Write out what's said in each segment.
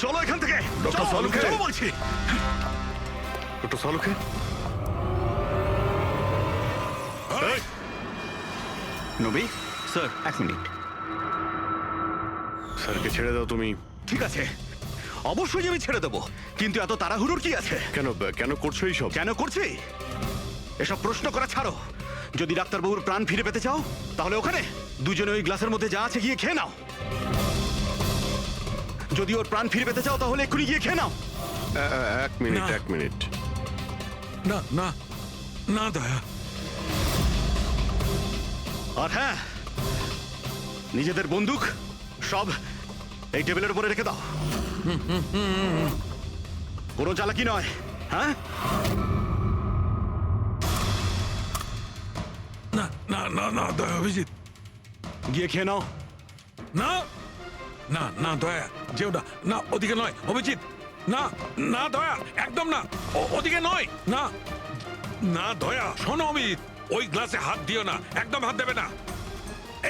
চলো এখান থেকে। ডক্টর সালুখে। চলো বলছি। ডক্টর সালুখে। নবী স্যার, 1 মিনিট। স্যারকে ছেড়ে দাও তুমি। ঠিক আছে, অবশ্যই আমি ছেড়ে দেবো, কিন্তু এত তাড়াহুড়োর কি আছে? কেন কেন করছো এইসব? কেন করছি এসব প্রশ্ন করা ছাড়ো। যদি ডাক্তারবাবুর প্রাণ ফিরে পেতে চাও তাহলে ওখানে দুজনে ওই গ্লাসের মধ্যে যা আছে গিয়ে খেয়ে নাও। যদি ওর প্রাণ ফিরে পেতে চাও তাহলে এক্ষুনি গিয়ে খেয়ে নাও। 1 মিনিট, না। 1 মিনিট। না না না দয়া। আর হ্যাঁ, নিজেদের বন্দুক সব এই টেবিলের উপরে রেখে দাও। কোনো চালাকি নয়, হ্যাঁ? না না না না দয়া, অভিজিৎ। গিয়ে খেয়ে নাও। না না না দয়া, যেও না। না, ওদিকে নয় অভিজিৎ। না না দয়া, একদম না। ওদিকে নয়। না না দয়া, শোনো অমিত, ওই গ্লাসে হাত দিও না, একদম হাত দেবে না।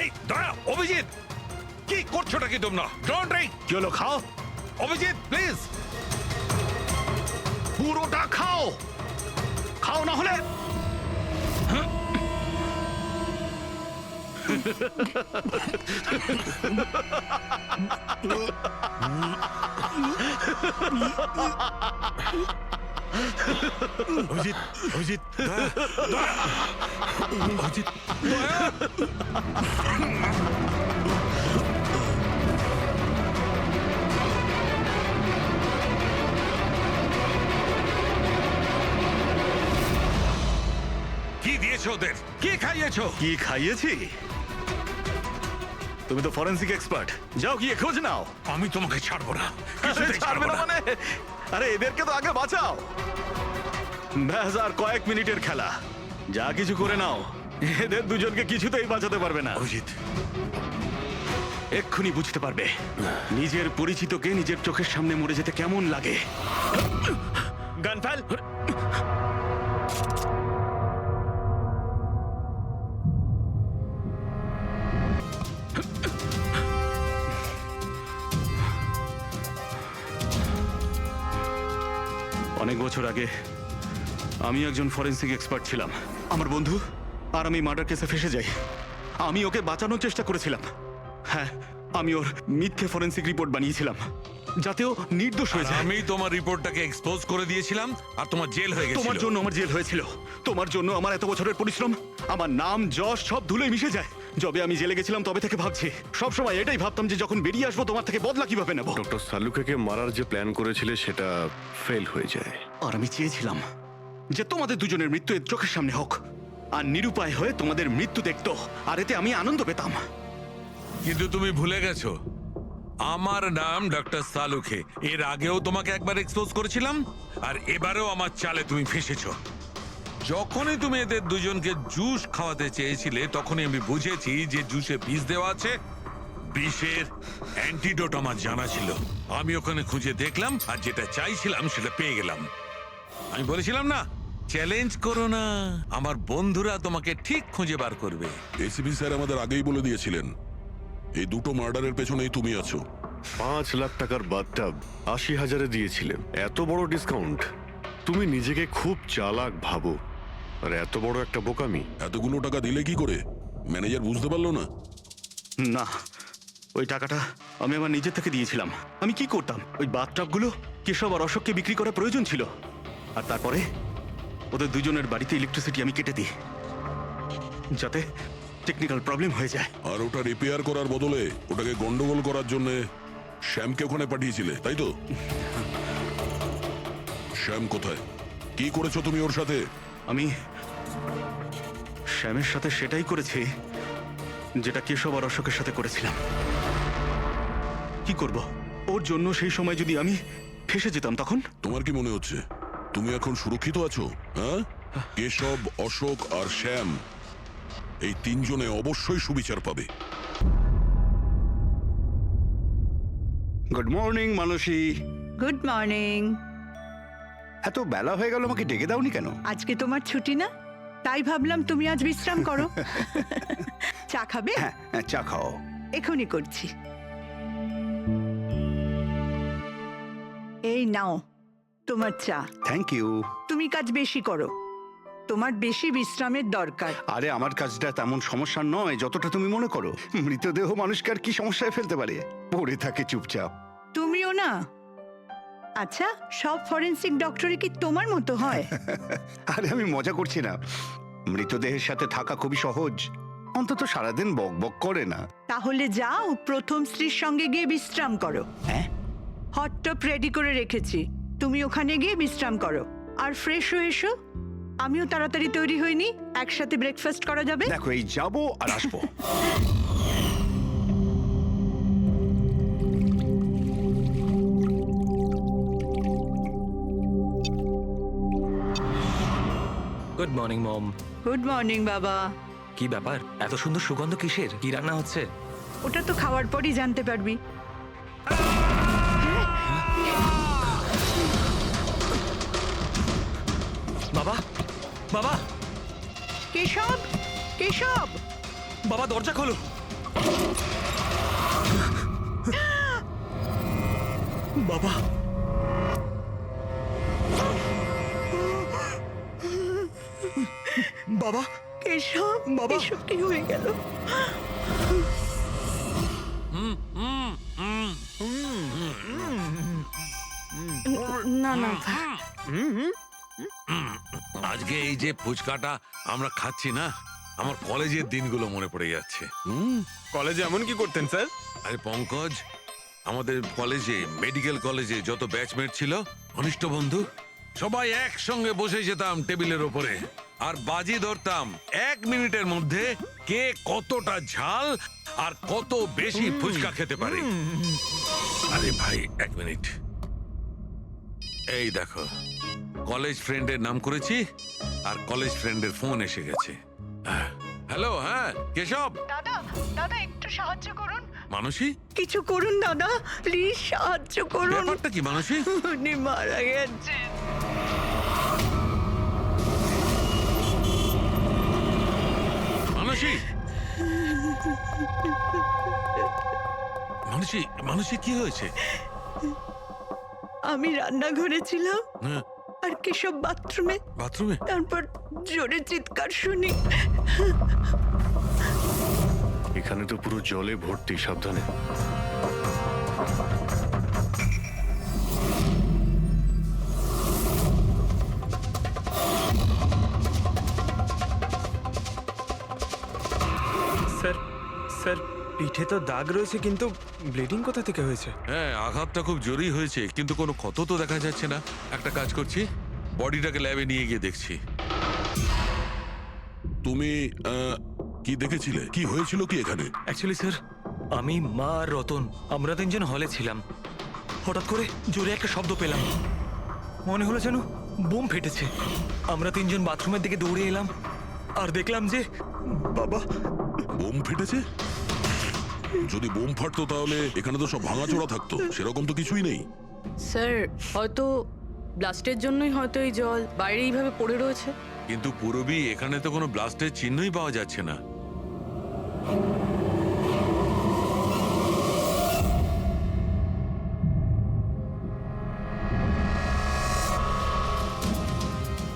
এই দয়া, অভিজিৎ, কি করছোটা কি তোমরা? Don't drink. কি হলো, খাও। অভিজিৎ প্লিজ। পুরোটা খাও, খাও না হলে। অভিজিৎ, অভিজিৎ, দয়া, দয়া, অভিজিৎ, দয়া। কি দিয়েছো ওদের? কি খাইয়েছো? কি খাইয়েছি? তুমি তো ফরেন্সিক এক্সপার্ট, যাও গিয়ে খোঁজ নাও। আমি তোমাকে ছাড়বো না। কিছুতেই ছাড়বে না মানে? আরে এদেরকে তো আগে বাঁচাও। ব্যাস, আর কয়েক মিনিটের খেলা, যা কিছু করে নাও। এদের দুজনকে কিছুতেই বাঁচাতে পারবে না। অভিজিৎ, এক্ষুনি বুঝতে পারবে নিজের পরিচিতকে নিজের চোখের সামনে মরে যেতে কেমন লাগে। গান ফেল। অনেক বছর আগে আমি একজন ফরেন্সিক এক্সপার্ট ছিলাম। আমার বন্ধু আর আমি মার্ডার কেসে ফেসে যাই। আমি ওকে বাঁচানোর চেষ্টা করেছিলাম। হ্যাঁ, আমি ওর মিথ্যে ফরেন্সিক রিপোর্ট বানিয়েছিলাম যাতে ও নির্দোষ হয়ে যায়। আমি তোমার রিপোর্টটাকে এক্সপোজ করে দিয়েছিলাম আর তোমার জেল হয়ে গেছিল। তোমার জন্য আমার জেল হয়েছিল, তোমার জন্য আমার এত বছরের পরিশ্রম, আমার নাম যশ সব ধুলোয় মিশে যায়। যবে আমি জেলে গেছিলাম তবে থেকে ভাবছি, সবসময় এটাই ভাবতাম যে যখন বেরিয়ে আসবো তোমার থেকে বদলা কিভাবে নেব। ডক্টর সালুখেকে মারার যে প্ল্যান করেছিলে সেটা ফেল হয়ে যায়। আর আমি চেয়েছিলাম যে তোমাদের দুজনের মৃত্যু এর চোখের সামনে হোক, আর নিরুপায় হয়ে তোমাদের মৃত্যু দেখতো, আর এতে আমি আনন্দ পেতাম। কিন্তু তুমি ভুলে গেছো, আমার নাম ডক্টর সালুখে। এর আগেও তোমাকে একবার এক্সপোজ করেছিলাম, আর এবারেও আমার চালে তুমি ফেসেছো। যখনই তুমি এদের দুজনকে জুস খাওয়াতে চেয়েছিলে তখনই আমি বুঝেছি যে জুসে বিষ দেওয়া আছে। বিষের অ্যান্টিডোট আমার জানা ছিল। আমি ওখানে খুঁজে দেখলাম আর যেটা চাইছিলাম সেটা পেয়ে গেলাম। আমি বলেছিলাম না, চ্যালেঞ্জ করো না, আমার বন্ধুরা তোমাকে ঠিক খুঁজে বার করবে। এসিপি স্যার আমাদের আগেই বলে দিয়েছিলেন এই দুটো মার্ডারের পেছনেই তুমি আছো। 5 লাখ টাকার বাথটাব 80,000-এ দিয়েছিলে। এত বড় ডিসকাউন্ট! তুমি নিজেকে খুব চালাক ভাবো, আর এত বড় একটা বোকামি। এতগুলো টাকা দিলে কি করে? ম্যানেজার বুঝতে পারলো না? না, ওই টাকাটা আমি আমার নিজের থেকে দিয়েছিলাম। আমি কি করতাম, ওই বাথটাবগুলো কেশব আর অশোককে বিক্রি করা প্রয়োজন ছিল, আর তারপরে ওদের দুজনের বাড়িতে ইলেকট্রিসিটি আমি কেটে দিই যাতে টেকনিক্যাল প্রবলেম হয়ে যায়। আর ওটা রিপেয়ার করার বদলে ওটাকে গন্ডগোল করার জন্য শ্যামকে ওখানে পাঠিয়েছিলে, তাই তো? শ্যাম কোথায়? কি করেছো তুমি ওর সাথে? আমি শ্যামের সাথে সেটাই করেছি যেটা কেশব আর অশোকের সাথে করেছিলাম। কি করব, ওর জন্য সেই সময় যদি আমি ফেসে যেতাম তখন? তোমার কি মনে হচ্ছে তুমি এখন সুরক্ষিত আছো? হ্যাঁ, কেশব, অশোক আর শ্যাম এই তিনজনে অবশ্যই সুবিচার পাবে। Good morning Manasi. Good morning. এত বেলা হয়ে গেল, আমাকে ডেকে দাওনি কেন? আজকে তোমার ছুটি না, তাই ভাবলাম তুমি আজ বিশ্রাম করো। চা খাবে? হ্যাঁ, চা খাও। এখনই করছি। এই নাও তোমার চা। Thank you. তুমি কাজ বেশি করো, তোমার বেশি বিশ্রামের দরকার। আরে আমার কাজটা তেমন সমস্যা নয় যতটা তুমি মনে করো। মৃতদেহ মানুষকে আর কি সমস্যায় ফেলতে পারে, পড়ে থাকে চুপচাপ। তুমিও না। আচ্ছা, সব ফরেনসিক ডক্টরই কি তোমার মতো হয়? আরে আমি মজা করছি না, মৃতদেহের সাথে থাকা খুবই সহজ, অন্তত সারাদিন বক বক করে না। তাহলে যাও প্রথম স্ত্রীর সঙ্গে গিয়ে বিশ্রাম করো। হ্যাঁ, হট টপ রেডি করে রেখেছি, তুমি ওখানে গিয়ে বিশ্রাম করো আর ফ্রেশ হয়ে এসো। আমিও তাড়াতাড়ি তৈরি হইনি, একসাথে ব্রেকফাস্ট করা যাবে। দেখো এই যাবো আর আসবো। Good morning mom. Good morning বাবা। কি ব্যাপার, এত সুন্দর সুগন্ধ কিসের? কি রান্না হচ্ছে? ওটা তো খাওয়ার পরই জানতে পারবি। বাবা, বাবা, কেশব, কেশব, বাবা দরজা খোলো। বাবা, বাবা, কেশব, বাবা। এসব কি হয়ে গেল? না না আজকে এই যে ফুচকাটা আমরা খাচ্ছি না, আমার কলেজের দিনগুলো মনে পড়ে যাচ্ছে। কলেজে এমন কি করতেন স্যার? আরে পঙ্কজ, আমাদের কলেজে, মেডিকেল কলেজে যত ব্যাচমেট ছিল, ঘনিষ্ঠ বন্ধু, সবাই একসঙ্গে বসে যেতাম টেবিলের ওপরে আর বাজি ধরতাম 1 মিনিটের মধ্যে কে কতটা ঝাল আর কত বেশি ফুচকা খেতে পারে। আরে ভাই 1 মিনিট, এই দেখো কলেজ ফ্রেন্ডের নাম করেছি আর কলেজ ফ্রেন্ডের ফোন এসে গেছে। হ্যালো, হ্যাঁ কেশব। দাদা, দাদা একটু সাহায্য করুন। মানসী, কিছু করুন দাদা, প্লিজ সাহায্য করুন। ব্যাপারটা কি মানসী? উনি মারা গেছেন। মানসী, মানসী, মানসী কি হয়েছে? আমি রান্নাঘরে ছিলাম হ্যাঁ, আর কেশব বাথরুমে, বাথরুমে? তারপর জোরে চিৎকার শুনি। এখানে তো পুরো জলে ভর্তি, সাবধানে। স্যার, স্যার পিঠে তো দাগ রয়েছে, কিন্তু ব্লিডিং কোথা থেকে হয়েছে? হ্যাঁ, আঘাতটা খুব জোরেই হয়েছে, কিন্তু কোনো ক্ষত তো দেখা যাচ্ছে না। একটা কাজ করছি, বডিটাকে ল্যাবে নিয়ে গিয়ে দেখছি। তুমি কি দেখেছিলে? কি হয়েছিল কি এখানে? অ্যাকচুয়ালি স্যার, আমি, মা আর রতন আমরা 3 জন হলে ছিলাম। হঠাৎ করে জোরে একটা শব্দ পেলাম, মনে হলো যেন বোম ফেটেছে। আমরা 3 জন বাথরুমের দিকে দৌড়ে এলাম আর দেখলাম যে বাবা। বোম ফেটেছে? যদি বোম ফাটতো তাহলে এখানে তো সব ভাঙাচোরা থাকতো, সেরকম তো কিছুই নেই। স্যার, হয়তো ব্লাস্টের জন্যই হয়তো এই জল বাইরে এইভাবে পড়ে রয়েছে। কিন্তু পুরবি, এখানে তো কোনো ব্লাস্টের চিহ্নই পাওয়া যাচ্ছে না।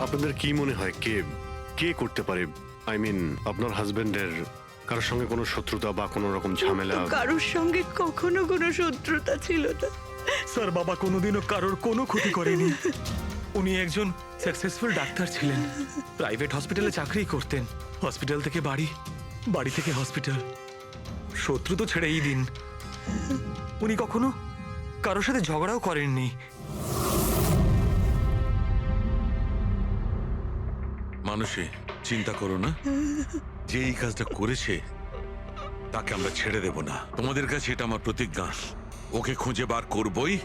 আপনাদের কি মনে হয় কে কে করতে পারে? আই মিন, আপনার হাজবেন্ডের কারোর সঙ্গে কোনো শত্রুতা বা কোনো রকম ঝামেলা? তো কারোর সঙ্গে কখনো কোনো শত্রুতা ছিল না। স্যার, বাবা কোনোদিনও কারোর কোনো ক্ষতি করেনি। উনি একজন সাকসেসফুল ডাক্তার ছিলেন, প্রাইভেট হসপিটালে চাকরি করতেন। হসপিটাল থেকে বাড়ি, বাড়ি থেকে হসপিটাল। শত্রু তো ছেড়েই দিন, উনি কখনো কারোর সাথে ঝগড়াও করেননি। মানুষে চিন্তা করো না, যে এই কাজটা করেছে তাকে আমরা ছেড়ে দেব না। তোমাদের কাছে এটা আমার প্রতিজ্ঞা, ওকে খুঁজে বার করবই,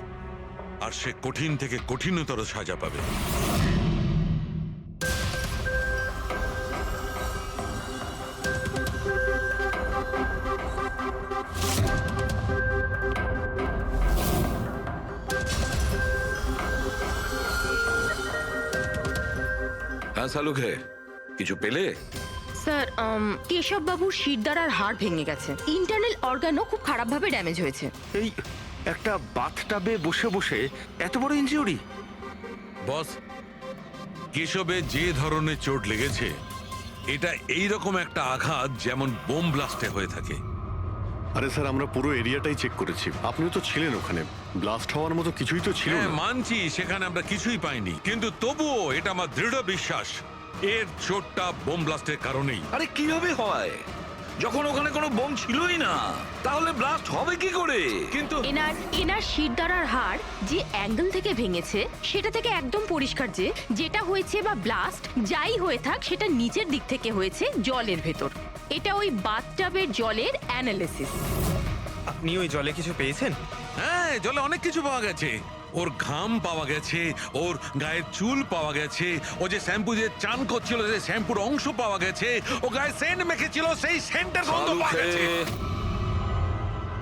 আর সে কঠিন থেকে কঠিনতর সাজা পাবে। হ্যাঁ সালুখে, কিছু পেলে? স্যার, কেশব বাবুর শিরদাঁড়ার হাড় ভেঙে গেছে, ইন্টারনাল অর্গানও খুব খারাপভাবে ড্যামেজ হয়েছে। এই একটা বাথটাবে বসে বসে এত বড় ইনজিউরি? বস, কেশবে যে ধরনের চোট লেগেছে এটা এই রকম একটা আঘাত যেমন বোম ব্লাস্টে হয়ে থাকে। আরে স্যার, আমরা পুরো এরিয়াটাই চেক করেছি, আপনিও তো ছিলেন ওখানে। ব্লাস্ট হওয়ার মতো কিছুই তো ছিল হ্যাঁ না। মানছি, সেখানে আমরা কিছুই পাইনি, কিন্তু তবুও এটা আমার দৃঢ় বিশ্বাস এর চোটটা বোম ব্লাস্টের কারণেই। আরে কিভাবে হয় যখন ওখানে কোনো বোম ছিলই না? তাহলে ব্লাস্ট হবে কি করে? কিন্তু এনার শিরদাঁড়ার হাড় যে অ্যাঙ্গেল থেকে ভেঙেছে সেটা থেকে একদম পরিষ্কার যে যেটা হয়েছে বা ব্লাস্ট যাই হয়ে থাক সেটা নিচের দিক থেকে হয়েছে জলের ভেতর। এটা ওই বাথটাবের জলের অ্যানালিসিস। আপনি ওই জলে কিছু পেয়েছেন? হ্যাঁ, জলে অনেক কিছু পাওয়া গেছে। ওর ঘাম পাওয়া গেছে, ওর গায়ের চুল পাওয়া গেছে, ও যে শ্যাম্পু দিয়ে চান করছিল সেই শ্যাম্পুর অংশ পাওয়া গেছে, ও গায়ে সেন্ট মেখেছিল সেই সেন্টের গন্ধ পাওয়া গেছে।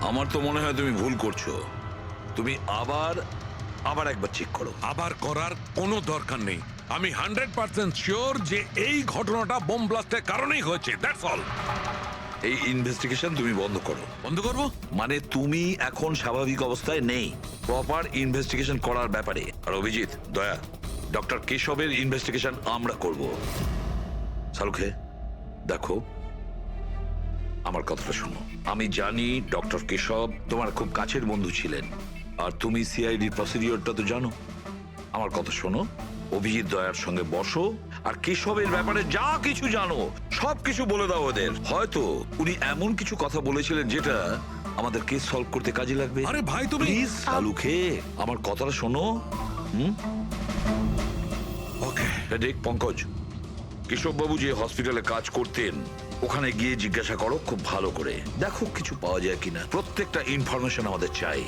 আমার তো মনে হয় তুমি ভুল করছো। তুমি আবার একবার চেক করো। আবার করার কোনো দরকার নেই। আমি 100% শিওর যে এই ঘটনাটা বোম ব্লাস্টের কারণেই হয়েছে। That's all. এই ইনভেস্টিগেশন তুমি বন্ধ করো। বন্ধ করবো? মানে তুমি এখন স্বাভাবিক অবস্থায় নেই, প্রপার ইনভেস্টিগেশন করার ব্যাপারে। আর অভিজিৎ, দয়া, ডক্টর কেশবের ইনভেস্টিগেশন আমরা করব। শালুখে, দেখো, আমার কথাটা শোনো। আমি জানি ডক্টর কেশব তোমার খুব কাছের বন্ধু ছিলেন, আর তুমি সিআইডি প্রসিডিওরটা তো জানো। আমার কথা শোনো, অভিজিৎ দয়ার সঙ্গে বসো, আর কেশবের ব্যাপারে যা কিছু জানো সব কিছু বলে দাও ওদের। হয়তো উনি এমন কিছু কথা বলেছিলেন যেটা আমাদের কেস সলভ করতে কাজে লাগবে। আরে ভাই, তুমি প্লিজ শালুখে, আমার কথাটা শোনো। ওকে। দেখ পঙ্কজ, কেশববাবু যে হসপিটালে কাজ করতেন ওখানে গিয়ে জিজ্ঞাসা করো খুব ভালো করে, দেখো কিছু পাওয়া যায় কিনা। প্রত্যেকটা ইনফরমেশন আমাদের চাই।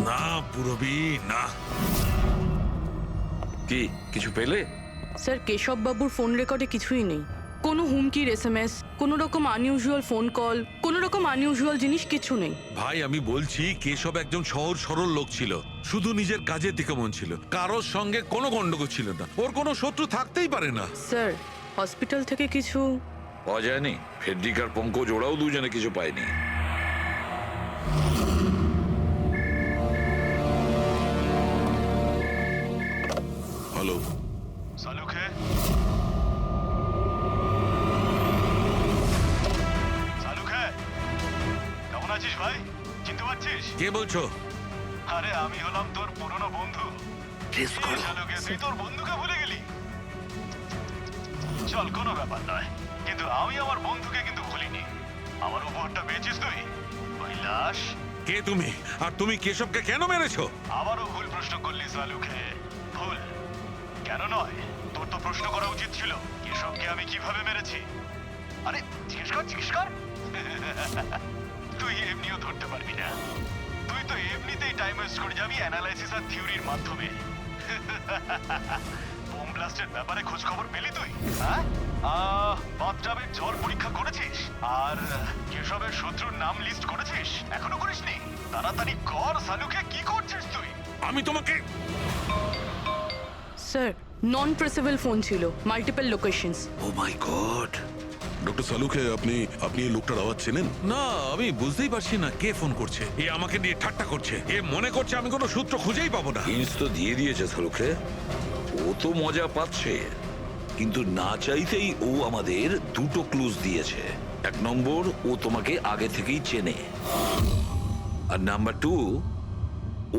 না পুরবি, না। কি কিছু পেলে? স্যার, কেশব বাবুর ফোন রেকর্ডে কিছুই নেই। কোনো হুমকির এসএমএস, কোনো রকম আনইউজুয়াল ফোন কল, কোনো রকম আনইউজুয়াল জিনিস কিছু নেই। ভাই আমি বলছি, কেশব একজন সহজ সরল লোক ছিল, শুধু নিজের কাজের দিকে মন ছিল, কারোর সঙ্গে কোনো গন্ডগোল ছিল না, ওর কোনো শত্রু থাকতেই পারে না। স্যার, হসপিটাল থেকে কিছু পাওয়া যায়নি? ফেডরিক আর পঙ্কজ ওরাও দুজনে কিছু পায়নি। হ্যালো, সালুখে, সালুখে, কেমন আছিস ভাই? চিনতে পারছিস? কে বলছো? আরে আমি হলাম তোর পুরনো বন্ধু। সালুখে, তুই তোর বন্ধুকে ভুলে গেলি? চল, কোনো ব্যাপার নয়, কিন্তু আমি আমার বন্ধুকে কিন্তু ভুলিনি। আমার উপহারটা পেয়েছিস তুই? ওই লাশ। কে তুমি? আর তুমি কেশবকে কেন মেরেছো? আবারও ভুল প্রশ্ন করলি সালুখে। ভুল কেন নয়, তোর তো প্রশ্ন করা উচিত ছিল কেশবকে আমি কিভাবে মেরেছি। আরে জিজ্ঞেস কর। তুই এমনিও ধরতে পারবি না, তুই তো এমনিতেই টাইম ওয়েস্ট করে যাবি অ্যানালাইসিস আর থিওরির মাধ্যমে। বোম ব্লাস্টের ব্যাপারে খোঁজ খবর পেলি তুই? হ্যাঁ, বাথটাবের জল পরীক্ষা করেছিস? আর কেশবের শত্রুর নাম লিস্ট করেছিস? এখনো করিসনি? তাড়াতাড়ি কর সালুখে, কি করছিস তুই? আমি তোমাকে। স্যার, নন ট্রেসেবল ফোন ছিল, মাল্টিপল লোকেশনস। ও মাই গড। ডক্টর সালুখে, আপনি এই লোকটার আওয়াজ চেনেন? না, আমি বুঝতেই পারছি না কে ফোন করছে। এ আমাকে নিয়ে ঠাট্টা করছে, এ মনে করছে আমি কোনো সূত্র খুঁজেই পাবো না। হিন্টস তো দিয়ে দিয়েছে শালুখে, ও তো মজা পাচ্ছে, কিন্তু না চাইতেই ও আমাদের দুটো ক্লুজ দিয়েছে। এক নম্বর, ও তোমাকে আগে থেকেই চেনে, আর নাম্বার 2,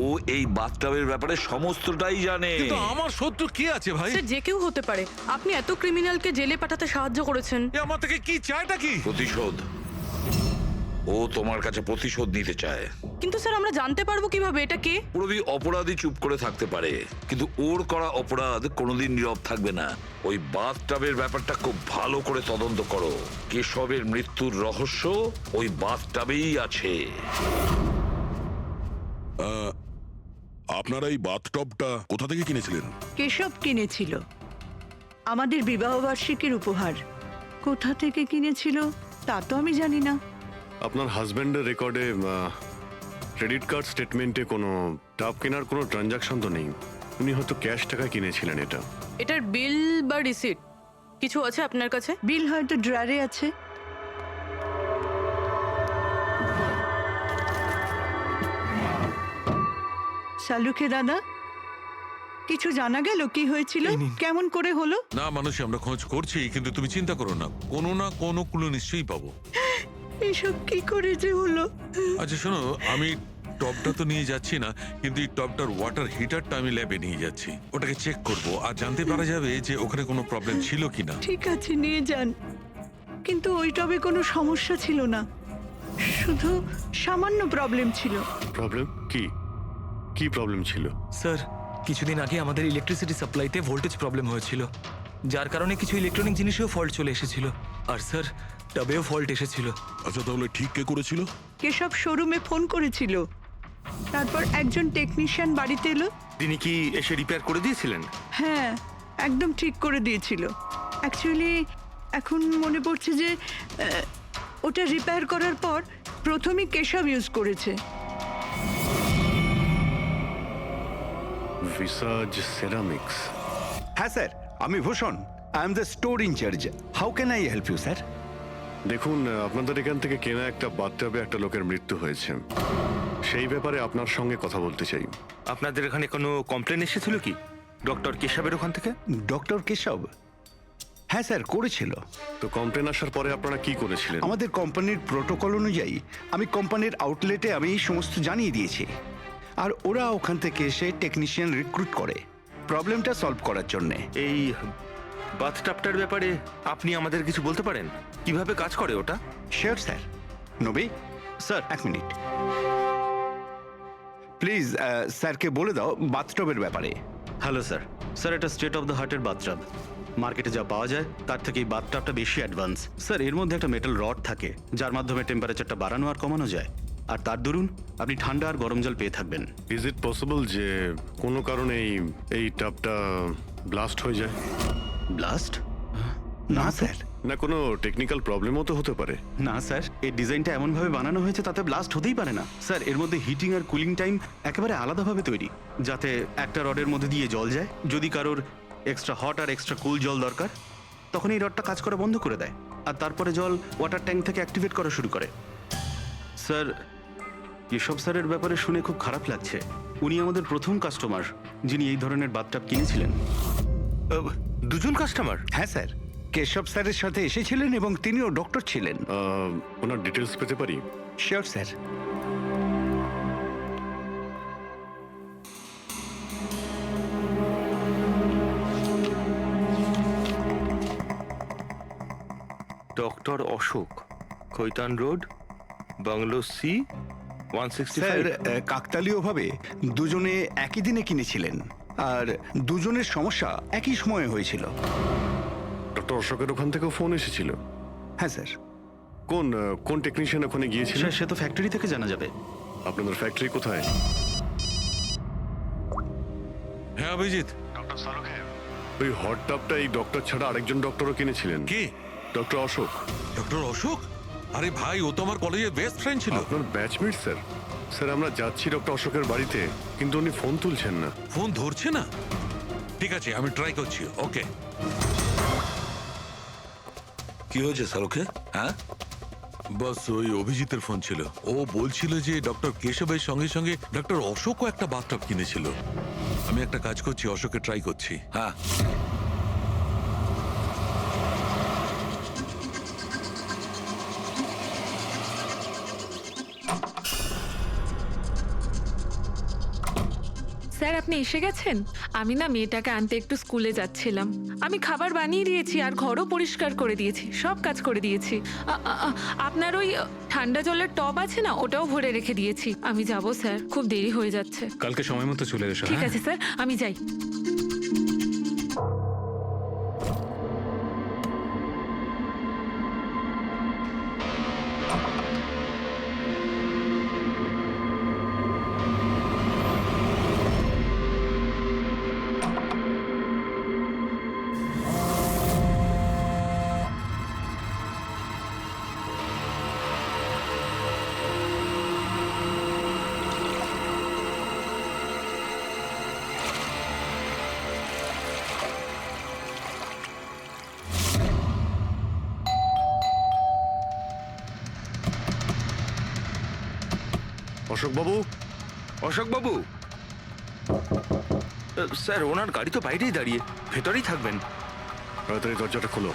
ও এই বাথটাবের ব্যাপারে সমস্তটাই জানে। কিন্তু আমার শত্রু কি আছে ভাই? স্যার, যে কেউ হতে পারে। আপনি এত ক্রিমিনালকে জেলে পাঠাতে সাহায্য করেছেন। এ আমার থেকে কি চায়টা কি? প্রতিশোধ। ও তোমার কাছে প্রতিশোধ নিতে চায়। কিন্তু স্যার, আমরা জানতে পারবো কিভাবে এটা কে? পুরোপুরি অপরাধী চুপ করে থাকতে পারে, কিন্তু ওর করা অপরাধ কোনোদিন নীরব থাকবে না। ওই বাথটাবের ব্যাপারটা খুব ভালো করে তদন্ত করো। কেশবের মৃত্যুর রহস্য ওই বাথটাবেই আছে। আপনারা এই বাথটবটা কোথা থেকে কিনেছিলেন? কেশব কিনেছিল, আমাদের বিবাহবার্ষিকীর উপহার। কোথা থেকে কিনেছিল তা তো আমি জানি না। আপনার হাজব্যান্ডের রেকর্ডে, ক্রেডিট কার্ড স্টেটমেন্টে কোনো টাব কেনার কোনো ট্রানজাকশন তো নেই। উনি হয়তো ক্যাশ টাকা কিনেছিলেন এটা। এটার বিল বা রিসিট কিছু আছে আপনার কাছে? বিল হয়তো ড্রারে আছে। সালুখে দাদা, কিছু জানা গেল কি হয়েছিল, এই নিন। কেমন করে হলো? না মানুষ, আমরা খোঁজ করছি, কিন্তু তুমি চিন্তা করো না, কোনো না কোনো ক্লু নিশ্চয়ই পাবো। এসব কি করে যে হলো? আচ্ছা শোনো, আমি টপটা তো নিয়ে যাচ্ছি না, কিন্তু এই টপটার ওয়াটার হিটারটা আমি ল্যাবে নিয়ে যাচ্ছি। ওটাকে চেক করব আর জানতে পারা যাবে যে ওখানে কোনো প্রবলেম ছিল কিনা। ঠিক আছে, নিয়ে যান, কিন্তু ওই টবে কোনো সমস্যা ছিল না, শুধু সামান্য প্রবলেম ছিল। প্রবলেম কি? কি প্রবলেম ছিল? স্যার, কিছুদিন আগে আমাদের ইলেকট্রিসিটি সাপ্লাইতে ভোল্টেজ প্রবলেম হয়েছিল, যার কারণে কিছু ইলেকট্রনিক জিনিসেও ফল্ট চলে এসেছিল। আর স্যার, টবেও ফল্ট এসেছিল। আচ্ছা তাহলে ঠিক কে করেছিল? কেশব শোরুমে ফোন করেছিল, তারপর একজন টেকনিশিয়ান বাড়িতে এলো। তিনি কি এসে রিপেয়ার করে দিয়েছিলেন? হ্যাঁ, একদম ঠিক করে দিয়েছিল। অ্যাকচুয়ালি এখন মনে পড়ছে যে ওটা রিপেয়ার করার পর প্রথমেই কেশব ইউজ করেছে। ভিসাজ সেরামিক্স। হ্যাঁ স্যার, আমি Bhushan, I am the store incharge. How can I help you sir? দেখুন, আপনাদের এখান থেকে কেনা একটা বাথটাবে একটা লোকের মৃত্যু হয়েছে, সেই ব্যাপারে আপনার সঙ্গে কথা বলতে চাই। আপনাদের এখানে কোনো কমপ্লেন এসেছিল কি ডক্টর কেশবের ওখান থেকে? ডক্টর কেশব? হ্যাঁ স্যার, করেছিল। তো কমপ্লেন আসার পরে আপনারা কি করেছিলেন? আমাদের কোম্পানির প্রোটোকল অনুযায়ী আমি কোম্পানির আউটলেটে আমি এই সমস্ত জানিয়ে দিয়েছি, আর ওরা ওখান থেকে এসে টেকনিশিয়ান রিক্রুট করে প্রবলেমটা সলভ করার জন্যে। এই বাথটাবটার ব্যাপারে আপনি আমাদের কিছু বলতে পারেন? কিভাবে কাজ করে ওটা? Sure sir. নবী স্যার, এক মিনিট প্লিজ। স্যারকে বলে দাও বাথটবের ব্যাপারে। Hello sir. স্যার, এটা স্টেট অফ দ্য হার্টের বাথটাব। মার্কেটে যা পাওয়া যায় তার থেকে এই বাথটাবটা বেশি অ্যাডভান্স। স্যার, এর মধ্যে একটা মেটাল রড থাকে, যার মাধ্যমে টেম্পারেচারটা বাড়ানো আর কমানো যায়, আর তার দরুন আপনি ঠান্ডা আর গরম জল পেয়ে থাকবেন। ইজ ইট পসিবল যে কোনো কারণে এই টাবটা ব্লাস্ট হয়ে যায়? ব্লাস্ট? না স্যার। না কোনো টেকনিক্যাল প্রবলেমও তো হতে পারে। না স্যার, এই ডিজাইনটা এমনভাবে বানানো হয়েছে তাতে ব্লাস্ট হতেই পারে না। স্যার, এর মধ্যে হিটিং আর কুলিং টাইম একেবারে আলাদাভাবে তৈরি, যাতে একটা রডের মধ্যে দিয়ে জল যায়। যদি কারোর এক্সট্রা হট আর এক্সট্রা কুল জল দরকার, তখন এই রডটা কাজ করা বন্ধ করে দেয়, আর তারপরে জল ওয়াটার ট্যাঙ্ক থেকে অ্যাক্টিভেট করা শুরু করে। স্যার, কেশব স্যারের ব্যাপারে শুনে খুব খারাপ লাগছে। উনি আমাদের প্রথম কাস্টমার যিনি এই ধরনের বাথটাব কিনেছিলেন। দুজন কাস্টমার? হ্যাঁ স্যার, কেশব স্যারের সাথে এসেছিলেন এবং তিনিও ডক্টর ছিলেন। ওনার ডিটেলস পেতে পারি? Sure sir. Doctor Ashok, Khaitan road, bungalow C, sir, 165। কাকতালীয়ভাবে দুজনে একই দিনে কিনেছিলেন, আর দুজনের সমস্যা একই সময়ে হয়েছিল। ডক্টর অশোকের ওখান থেকেও ফোন এসেছিল? হ্যাঁ স্যার। কোন টেকনিশিয়ান ওখানে গিয়েছিল? স্যার, সে তো ফ্যাক্টরি থেকে জানা যাবে। আপনাদের ফ্যাক্টরি কোথায়? হ্যাঁ অভিজিৎ। ওই হট টাবটা এই ডক্টর ছাড়া আরেকজন ডক্টরও কিনেছিলেন। কে? ডক্টর অশোক। ডক্টর অশোক? আরে ভাই, ও তো আমার কলেজের বেস্ট ফ্রেন্ড ছিল। আপনার ব্যাচমেট স্যার। স্যার, আমরা যাচ্ছি ডক্টর অশোকের বাড়িতে, কিন্তু উনি ফোন তুলছেন না। ফোন ধরছে না? ঠিক আছে, আমি ট্রাই করছি। ওকে। কি হয়েছে সালুখে? হ্যাঁ, বাস ওই অভিজিতের ফোন ছিল। ও বলছিল যে ডক্টর কেশবের সঙ্গে সঙ্গে ডক্টর অশোকও একটা বাথটাব কিনেছিল। আমি একটা কাজ করছি, অশোকে ট্রাই করছি। হ্যাঁ। স্যার, আপনি এসে গেছেন? আমি না মেয়েটাকে আনতে একটু স্কুলে যাচ্ছিলাম। আমি খাবার বানিয়ে দিয়েছি আর ঘরও পরিষ্কার করে দিয়েছি, সব কাজ করে দিয়েছি। আপনার ওই ঠান্ডা জলের টব আছে না, ওটাও ভরে রেখে দিয়েছি। আমি যাব স্যার, খুব দেরি হয়ে যাচ্ছে। কালকে সময় মতো চলে এসো। ঠিক আছে স্যার, আমি যাই। অশোকবাবু, অশোকবাবু, স্যার ওনার গাড়ি তো বাইরেই দাঁড়িয়ে, ভেতরেই থাকবেন। তাড়াতাড়ি দরজাটা খোলো।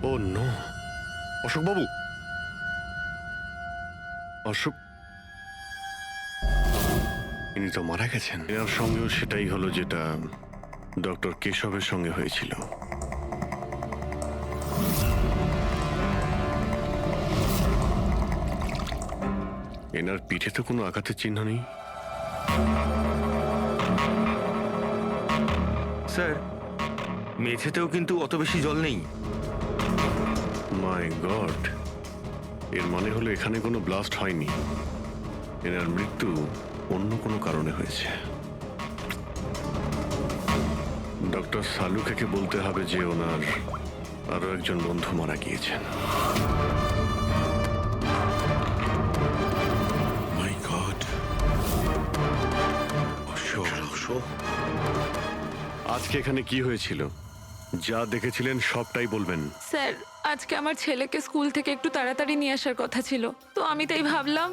ও নো, অশোকবাবু, অশোক, ইনি তো মারা গেছেন। এর সঙ্গেও সেটাই হলো যেটা ডক্টর কেশবের সঙ্গে হয়েছিল। এনার পিঠে তো কোনো আঘাতের চিহ্ন নেই। স্যার মেঝেতেও কিন্তু অত বেশি জল নেই। মাই গড, এর মানে হলো এখানে কোনো ব্লাস্ট হয়নি, এনার মৃত্যু অন্য কোনো কারণে হয়েছে। ডক্টর সালুখেকে বলতে হবে যে ওনার আরো একজন বন্ধু মারা গিয়েছেন। মাই গড, অশোক, আজকে এখানে কি হয়েছিল? যা দেখেছিলেন সবটাই বলবেন। স্যার আজকে আমার ছেলেকে স্কুল থেকে একটু তাড়াতাড়ি নিয়ে আসার কথা ছিল, তো আমি তাই ভাবলাম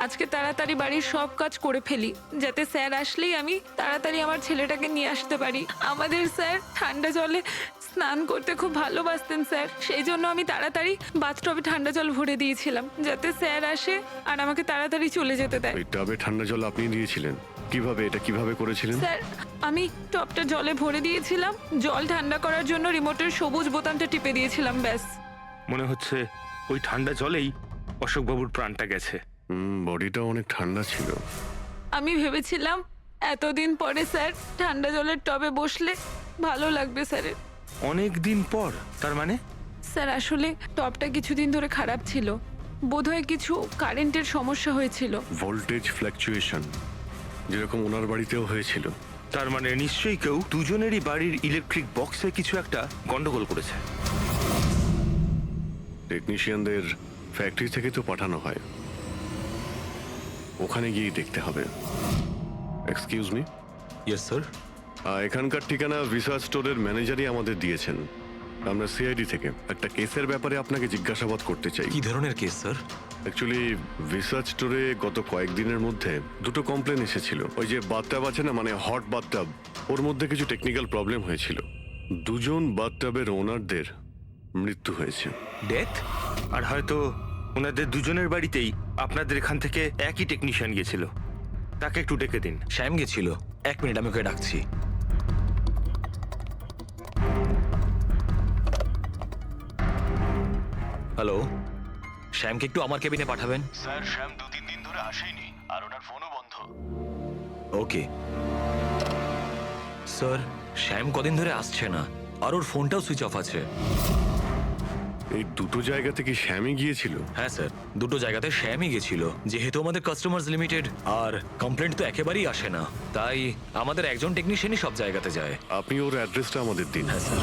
আজকে তাড়াতাড়ি বাড়ির সব কাজ করে ফেলি, যাতে স্যার আসলেই আমি তাড়াতাড়ি আমার ছেলেটাকে নিয়ে আসতে পারি। আমাদের স্যার ঠান্ডা জলে স্নান করতে খুব ভালোবাসতেন স্যার, সেই জন্য আমি তাড়াতাড়ি বাথটবে ঠান্ডা জল ভরে দিয়েছিলাম, যাতে স্যার আসে আর আমাকে তাড়াতাড়ি চলে যেতে দেয়। ওই টবে ঠান্ডা জল আপনি দিয়েছিলেন? কিভাবে, এটা কিভাবে করেছিলেন? স্যার আমি টবটা জলে ভরে দিয়েছিলাম, জল ঠান্ডা করার জন্য রিমোটের সবুজ বোতামটা টিপে দিয়েছিলাম, ব্যাস। মনে হচ্ছে ওই ঠান্ডা জলেই অশোকবাবুর প্রাণটা গেছে। বডিটা অনেক ঠান্ডা ছিল। আমি ভেবেছিলাম এতদিন পরে স্যার ঠান্ডা জলের টবে বসলে ভালো লাগবে স্যারের। অনেক দিন পর? তার মানে? স্যার আসলে টবটা কিছুদিন ধরে খারাপ ছিল, বোধহয় কিছু কারেন্টের সমস্যা হয়েছিল। ভোল্টেজ ফ্ল্যাকচুয়েশন, যেরকম ওনার বাড়িতেও হয়েছিল। তার মানে নিশ্চয়ই কেউ দুজনেরই বাড়ির ইলেকট্রিক বক্সে কিছু একটা গন্ডগোল করেছে। টেকনিশিয়ানদের ফ্যাক্টরি থেকে তো পাঠানো হয়, ওখানে গিয়ে দেখতে হবে। Excuse me. Yes sir. এখানকার ঠিকানা ভিসা স্টোরের ম্যানেজারই আমাদের দিয়েছেন। আমরা সিআইডি থেকে একটা কেসের ব্যাপারে আপনাকে জিজ্ঞাসাবাদ করতে চাই। কি ধরনের কেস স্যার? অ্যাকচুয়ালি ভিসা স্টোরে গত কয়েকদিনের মধ্যে দুটো কমপ্লেন এসেছিল। ওই যে বাথটাব আছে না, মানে হট বাথটাব, ওর মধ্যে কিছু টেকনিক্যাল প্রবলেম হয়েছিল। দুজন বাথটাবের ওনারদের মৃত্যু হয়েছে। ডেথ? আর হয়তো ওনাদের দুজনের বাড়িতেই আপনাদের এখান থেকে একই টেকনিশিয়ান গিয়েছিল। তাকে একটু ডেকে দিন। শ্যাম গেছিল। 1 মিনিট, আমি ওকে ডাকছি। হ্যালো, শ্যামকে একটু আমার কেবিনে পাঠাবেন। স্যার, শ্যাম 2-3 দিন ধরে আসেনি আর ওনার ফোনও বন্ধ। ওকে স্যার, শ্যাম কদিন ধরে আসছে না আর ওর ফোনটাও সুইচ অফ আছে। এই দুটো জায়গা থেকে শ্যামই গিয়েছিল? হ্যাঁ স্যার, দুটো জায়গাতে শ্যামই গেছিল। যেহেতু আমাদের কাস্টমার্স লিমিটেড আর কমপ্লেন্ট তো একেবারেই আসে না, তাই আমাদের একজন টেকনিশিয়ানই সব জায়গাতে যায়। আপনি ওর অ্যাড্রেসটা আমাদের দিন। হ্যাঁ স্যার।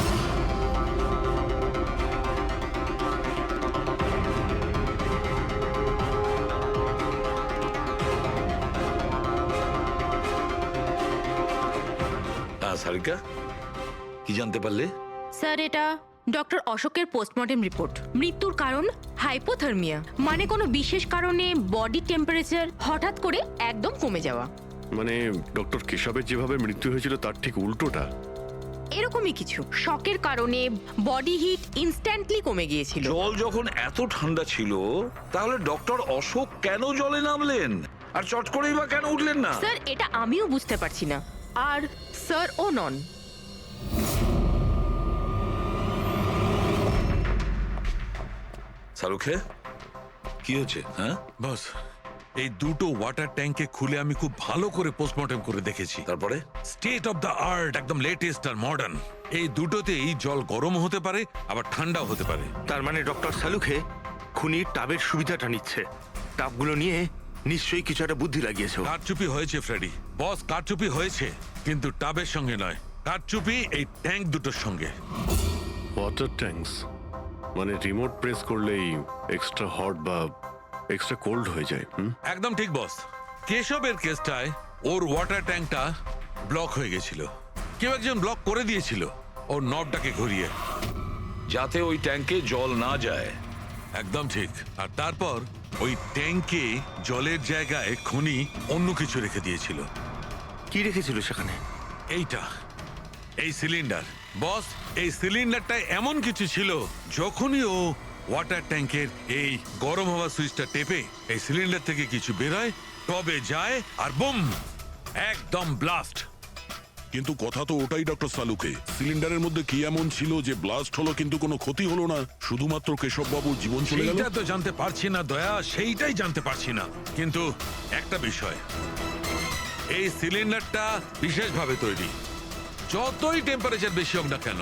সারিকা, কি জানতে পারলে? স্যার এটা ডক্টর অশোকের পোস্টমর্টেম রিপোর্ট। মৃত্যুর কারণ হাইপোথার্মিয়া, মানে কোনো বিশেষ কারণে বডি টেম্পারেচার হঠাৎ করে একদম কমে যাওয়া। মানে ডক্টর কেশবের যেভাবে মৃত্যু হয়েছিল তার ঠিক উল্টোটা? এরকমই কিছু। শকের কারণে বডি হিট ইনস্ট্যান্টলি কমে গিয়েছিল। জল যখন এত ঠান্ডা ছিল, তাহলে ডক্টর অশোক কেন জলে নামলেন আর চট করেই বা কেন উঠলেন না? স্যার এটা আমিও বুঝতে পারছি না, আর স্যার ও নন। সালুখে, কি হয়েছে? হ্যাঁ বস, এই দুটো ওয়াটার ট্যাঙ্কে খুলে আমি খুব ভালো করে পোস্টমর্টম করে দেখেছি। তারপরে? স্টেট অফ দ্য আর্ট, একদম লেটেস্ট আর মডার্ন। এই দুটোতেই জল গরম হতে পারে, আবার ঠান্ডাও হতে পারে। তার মানে ডক্টর সালুখে খুনির টাবের সুবিধাটা নিচ্ছে। টাবগুলো নিয়ে নিশ্চয়ই কিছু একটা বুদ্ধি লাগিয়েছে। কারচুপি হয়েছে ফ্রেডি, বস, কারচুপি হয়েছে, কিন্তু টাবের সঙ্গে নয়। কারচুপি এই ট্যাঙ্ক দুটোর সঙ্গে। ওয়াটার ট্যাঙ্কস মানে রিমোট প্রেস করলেই এক্সট্রা হট বা এক্সট্রা কোল্ড হয়ে যায়। একদম ঠিক বস। কেশবের কেসটায় ওর ওয়াটার ট্যাঙ্কটা ব্লক হয়ে গেছিল। কেউ একজন ব্লক করে দিয়েছিল ওর নবটাকে ঘুরিয়ে, যাতে ওই ট্যাঙ্কে জল না যায়। একদম ঠিক। আর তারপর ওই ট্যাঙ্কে জলের জায়গায় খনি অন্য কিছু রেখে দিয়েছিল। কি রেখেছিল সেখানে? এই সিলিন্ডার। বস, এই সিলিন্ডারটা এমন কিছু ছিল, যখনই ও ওয়াটার ট্যাঙ্কের এই গরম হওয়া সুইচটা টেপে এই সিলিন্ডার থেকে কিছু বেরোয়, তবে যায় আর বুম, একদম ব্লাস্ট। কিন্তু কথা তো ওটাই ডক্টর সালুকে, সিলিন্ডারের মধ্যে কি এমন ছিল যে ব্লাস্ট হলো কিন্তু কোনো ক্ষতি হলো না, শুধুমাত্র কেশববাবুর জীবন চলে গেল? সেইটা তো জানতে পারছি না দয়া, সেইটাই জানতে পারছি না। কিন্তু একটা বিষয়, এই সিলিন্ডারটা বিশেষভাবে তৈরি। যতই টেম্পারেচার বেশি হোক না কেন,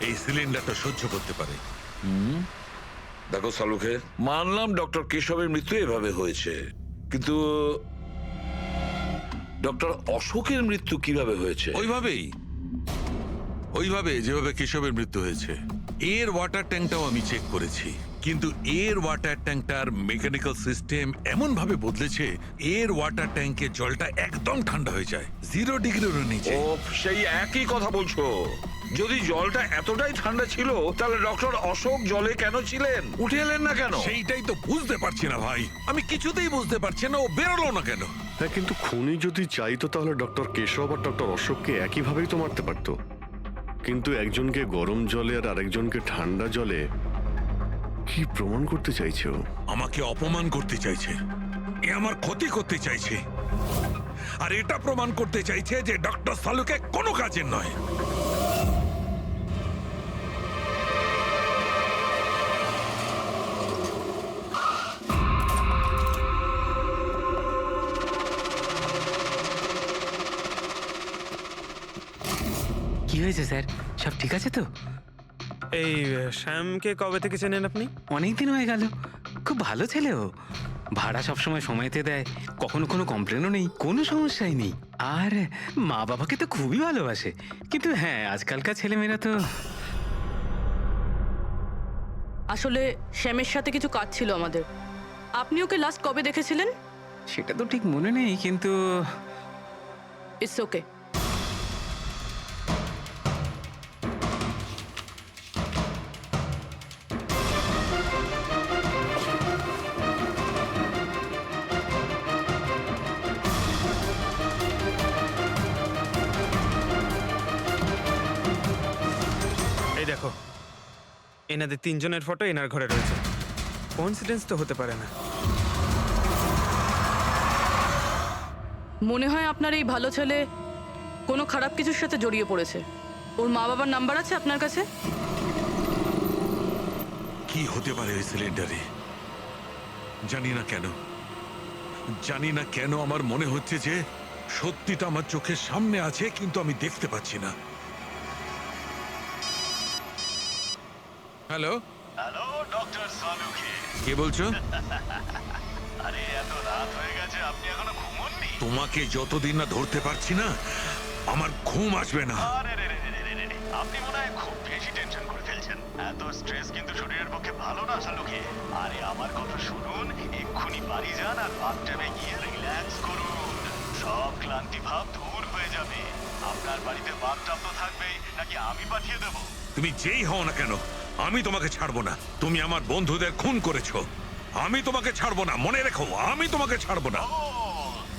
এই সিলিন্ডারটা সহ্য করতে পারে। দেখো সালুখে, মানলাম ডক্টর কেশবের মৃত্যু এভাবে হয়েছে, কিন্তু ডক্টর অশোকের মৃত্যু কিভাবে হয়েছে? ওইভাবে যেভাবে কেশবের মৃত্যু হয়েছে। এর ওয়াটার ট্যাঙ্কটাও আমি চেক করেছি, কিন্তু এর ওয়াটার ট্যাঙ্কটার মেকানিক্যাল সিস্টেম এমন ভাবে বদলেছে, এর ওয়াটার ট্যাঙ্কে জলটা একদম ঠান্ডা হয়ে যায়, 0 ডিগ্রিরও নিচে। ও, সেই একই কথা বলছো। যদি জলটা এতটাই ঠান্ডা ছিল, তাহলে ডক্টর অশোক জলে কেন ছিলেন? উঠে এলেন না কেন? সেইটাই তো বুঝতে পারছি না ভাই, আমি কিছুতেই বুঝতে পারছি না ও বেরোলো না কেন। হ্যাঁ, কিন্তু খুনি যদি চাইতো তাহলে ডক্টর কেশব আর ডক্টর অশোককে একইভাবেই তো মারতে পারতো। কিন্তু একজনকে গরম জলে আর আরেকজনকে ঠান্ডা জলে কি প্রমাণ করতে চাইছে ও? আমাকে অপমান করতে চাইছে, এ আমার ক্ষতি করতে চাইছে, আর এটা প্রমাণ করতে চাইছে যে ডক্টর সালুকে কোনো কাজের নয়। কি হয়েছে স্যার, সব ঠিক আছে তো? এই শ্যামকে কবে থেকে চেনেন আপনি? অনেক দিন হয়ে গেল, খুব ভালো ছেলে ও। ভাড়া সবসময় সময়তে দেয়, কখনো কোনো কমপ্লেনও নেই, কোনো সমস্যাই নেই। আর মা বাবাকে তো খুবই ভালোবাসে। কিন্তু হ্যাঁ, আজকালকার ছেলেমেয়েরা তো... আসলে শ্যামের সাথে কিছু কাজ ছিল আমাদের। আপনি ওকে লাস্ট কবে দেখেছিলেন? সেটা তো ঠিক মনে নেই, কিন্তু... ইটস ওকে। এই দেখো, এনাদের তিনজনের ফটো এনার ঘরে রয়েছে। কোইন্সিডেন্স তো হতে পারে না। মনে হয় আপনার এই ভালো ছেলে কোনো খারাপ কিছুর সাথে জড়িয়ে পড়েছে। ওর মা বাবার নাম্বার আছে আপনার কাছে? কি হতে পারে ওই সিলিন্ডারে? জানি না কেন আমার মনে হচ্ছে যে সত্যিটা আমার চোখের সামনে আছে, কিন্তু আমি দেখতে পাচ্ছি না। হ্যালো হ্যালো ডক্টর সালুখে, কে বলছো? আরে এত রাত হয়ে গেছে, আপনি এখনো ঘুমোননি? তোমাকে যতদিন না ধরতে পারছি না, আমার ঘুম আসবে না। আরে রে রে রে রে রে, আপনি মনে হয় খুব বেশি টেনশন করে ফেলছেন। এত স্ট্রেস কিন্তু শরীরের পক্ষে ভালো না সালুখে। আরে আমার কথা শুনুন, এক্ষুনি বাড়ি যান আর বাথটাবে গিয়ে রিল্যাক্স করুন। সব ক্লান্তি ভাব দূর হয়ে যাবে। আপনার বাড়িতে বাথটাব তো থাকবেই, নাকি আমি পাঠিয়ে দেবো? তুমি যেই হও না কেন, আমি তোমাকে ছাড়বো না। তুমি আমার বন্ধুদের খুন করেছো, আমি তোমাকে ছাড়বো না। মনে রেখো, আমি তোমাকে ছাড়বো না। ও,